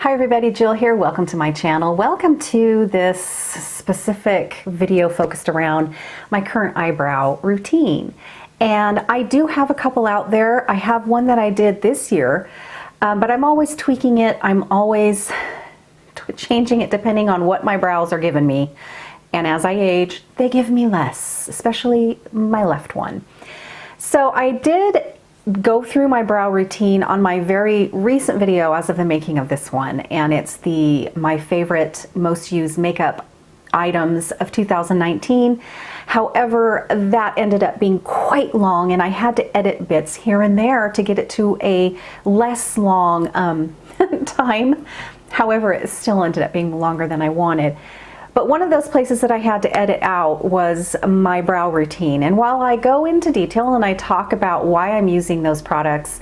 Hi everybody, Jill here. Welcome to my channel. Welcome to this specific video focused around my current eyebrow routine. And I do have a couple out there. I have one that I did this year, but I'm always tweaking it. I'm always changing it depending on what my brows are giving me. And as I age, they give me less, especially my left one. So I did go through my brow routine on my very recent video as of the making of this one, and it's my favorite most used makeup items of 2019. However, that ended up being quite long and I had to edit bits here and there to get it to a less long time. However, it still ended up being longer than I wanted. But one of those places that I had to edit out was my brow routine. And while I go into detail and I talk about why I'm using those products,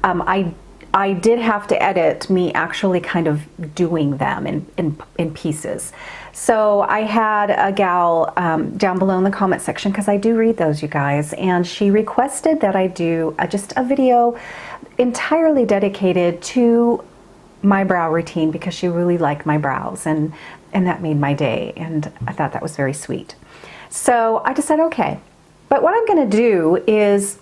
I did have to edit me actually kind of doing them in pieces. So I had a gal down below in the comment section, because I do read those, you guys, and she requested that I do just a video entirely dedicated to my brow routine because she really liked my brows, and that made my day, and I thought that was very sweet. So I decided, okay, but what I'm gonna do is,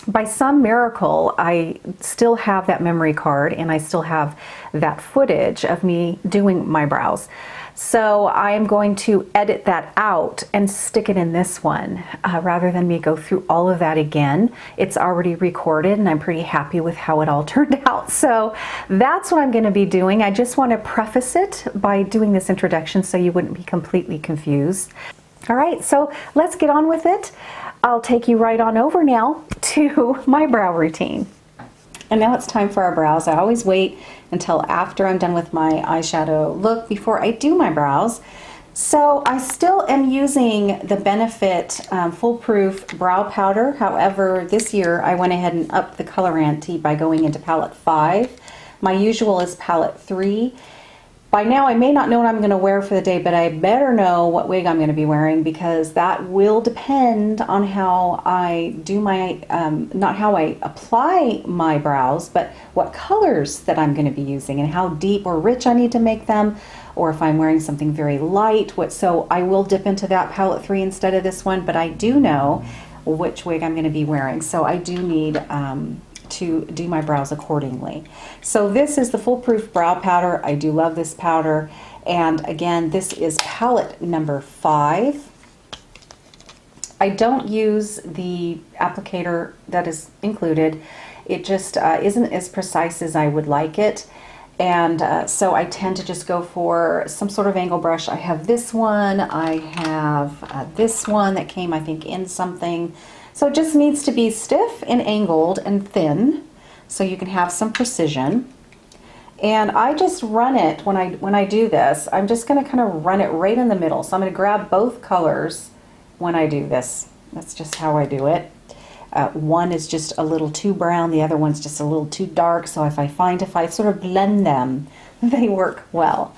by some miracle, I still have that memory card and I still have that footage of me doing my brows. So I am going to edit that out and stick it in this one rather than me go through all of that again. It's already recorded and I'm pretty happy with how it all turned out. So that's what I'm going to be doing. I just want to preface it by doing this introduction so you wouldn't be completely confused. All right, so let's get on with it. I'll take you right on over now to my brow routine. And now it's time for our brows. I always wait until after I'm done with my eyeshadow look before I do my brows. So I still am using the Benefit Foolproof Brow Powder. However, this year I went ahead and upped the color ante by going into palette 5. My usual is palette 3. By now I may not know what I'm going to wear for the day, but I better know what wig I'm going to be wearing, because that will depend on how I do my, not how I apply my brows, but what colors that I'm going to be using and how deep or rich I need to make them, or if I'm wearing something very light. So I will dip into that palette 3 instead of this one, but I do know which wig I'm going to be wearing. So I do need to do my brows accordingly. So this is the Foolproof Brow Powder. I do love this powder. And again, this is palette number 5. I don't use the applicator that is included. It just isn't as precise as I would like it. And so I tend to just go for some sort of angle brush. I have this one. I have this one that came, I think, in something. So it just needs to be stiff and angled and thin so you can have some precision. And I just run it when I do this. I'm just going to kind of run it right in the middle. So I'm going to grab both colors when I do this. That's just how I do it. One is just a little too brown, the other one's just a little too dark. So if I sort of blend them, they work well.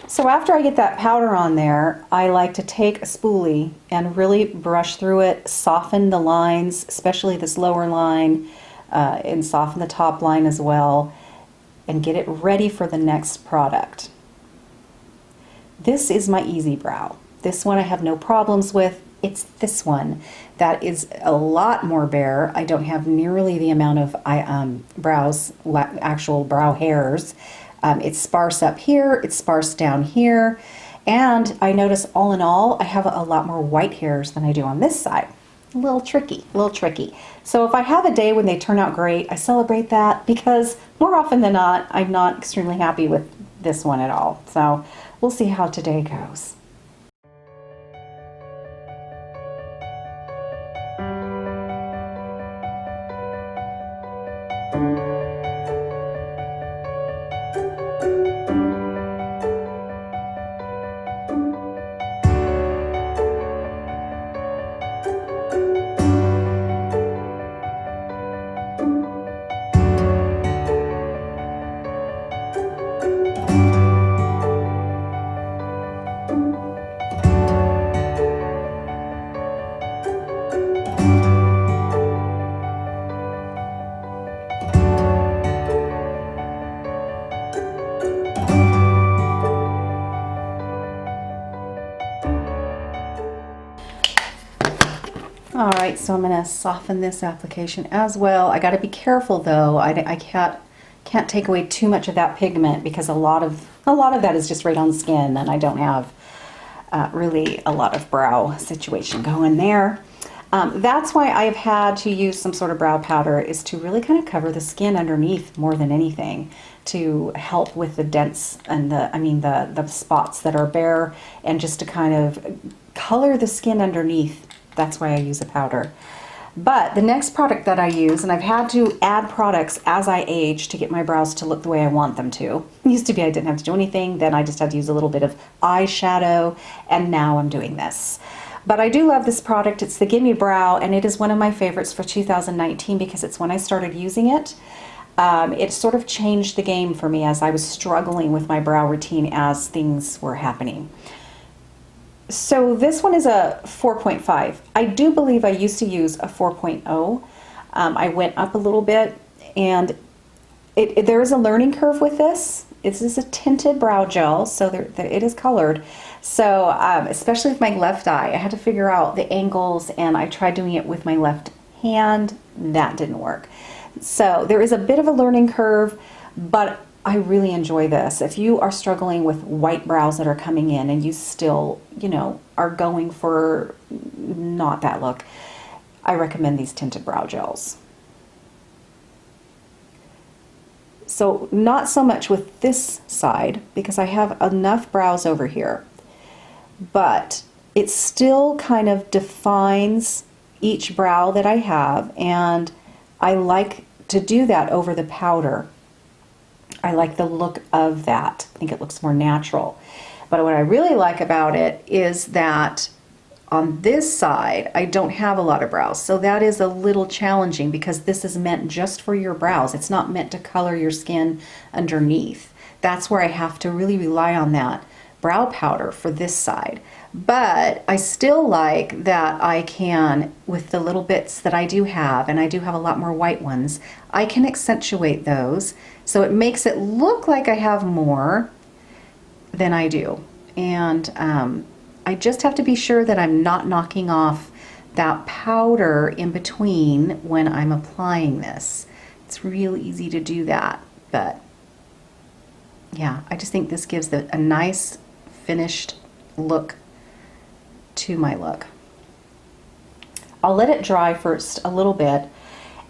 So after I get that powder on there, I like to take a spoolie and really brush through it, soften the lines, especially this lower line, and soften the top line as well, and get it ready for the next product. This is my Easy Brow. This one I have no problems with. It's this one that is a lot more bare. I don't have nearly the amount of brows, actual brow hairs. It's sparse up here, it's sparse down here, and I notice all in all I have a lot more white hairs than I do on this side. A little tricky, a little tricky. So if I have a day when they turn out great, I celebrate that, because more often than not I'm not extremely happy with this one at all. So we'll see how today goes. All right, so I'm going to soften this application as well. I got to be careful though. I can't take away too much of that pigment because a lot of that is just right on skin, and I don't have really a lot of brow situation going there. That's why I've had to use some sort of brow powder, is to really kind of cover the skin underneath more than anything, to help with the dents and the spots that are bare, and just to kind of color the skin underneath. That's why I use a powder. But the next product that I use, and I've had to add products as I age to get my brows to look the way I want them to. It used to be I didn't have to do anything, then I just had to use a little bit of eyeshadow, and now I'm doing this. But I do love this product. It's the Gimme Brow, and it is one of my favorites for 2019 because it's when I started using it. It sort of changed the game for me as I was struggling with my brow routine as things were happening. So this one is a 4.5. I do believe I used to use a 4.0. I went up a little bit, and there is a learning curve with this. This is a tinted brow gel, so it is colored. So especially with my left eye, I had to figure out the angles, and I tried doing it with my left hand. That didn't work. So there is a bit of a learning curve, but I really enjoy this. If you are struggling with white brows that are coming in and you still, are going for not that look, I recommend these tinted brow gels. So not so much with this side because I have enough brows over here, but it still kind of defines each brow that I have, and I like to do that over the powder. I like the look of that. I think it looks more natural. But what I really like about it is that on this side, I don't have a lot of brows. So that is a little challenging because this is meant just for your brows. It's not meant to color your skin underneath. That's where I have to really rely on that brow powder for this side. But I still like that I can, with the little bits that I do have, and I do have a lot more white ones, I can accentuate those. So it makes it look like I have more than I do. And I just have to be sure that I'm not knocking off that powder in between when I'm applying this. It's real easy to do that, but yeah, I just think this gives a nice finished look to my look. I'll let it dry first a little bit,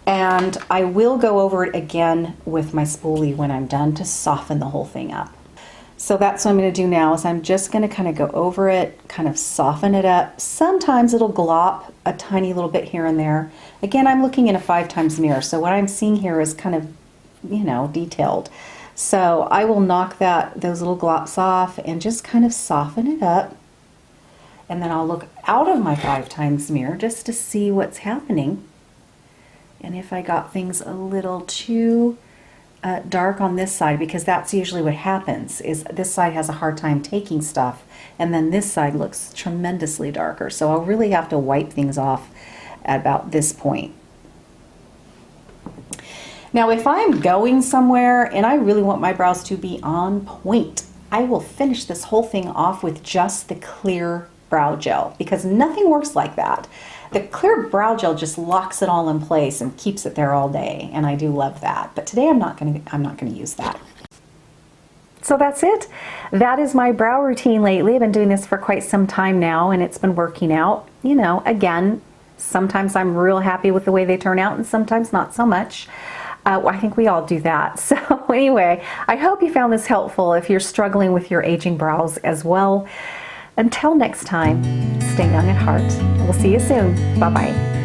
and I will go over it again with my spoolie when I'm done to soften the whole thing up. So that's what I'm going to do now, is I'm just going to kind of go over it, kind of soften it up. Sometimes it'll glop a tiny little bit here and there. Again, I'm looking in a 5x mirror, so what I'm seeing here is kind of, detailed. So I will knock those little glops off and just kind of soften it up. And then I'll look out of my 5x mirror just to see what's happening. And if I got things a little too dark on this side, because that's usually what happens, is this side has a hard time taking stuff, and then this side looks tremendously darker. So I'll really have to wipe things off at about this point. Now, if I'm going somewhere and I really want my brows to be on point, I will finish this whole thing off with just the clear brow gel, because nothing works like that. The clear brow gel just locks it all in place and keeps it there all day, and I do love that. But today I'm not going to use that. So that's it. That is my brow routine lately. I've been doing this for quite some time now, and it's been working out. Again, sometimes I'm real happy with the way they turn out, and sometimes not so much. I think we all do that. So anyway, I hope you found this helpful if you're struggling with your aging brows as well. Until next time, stay young at heart. We'll see you soon. Bye-bye.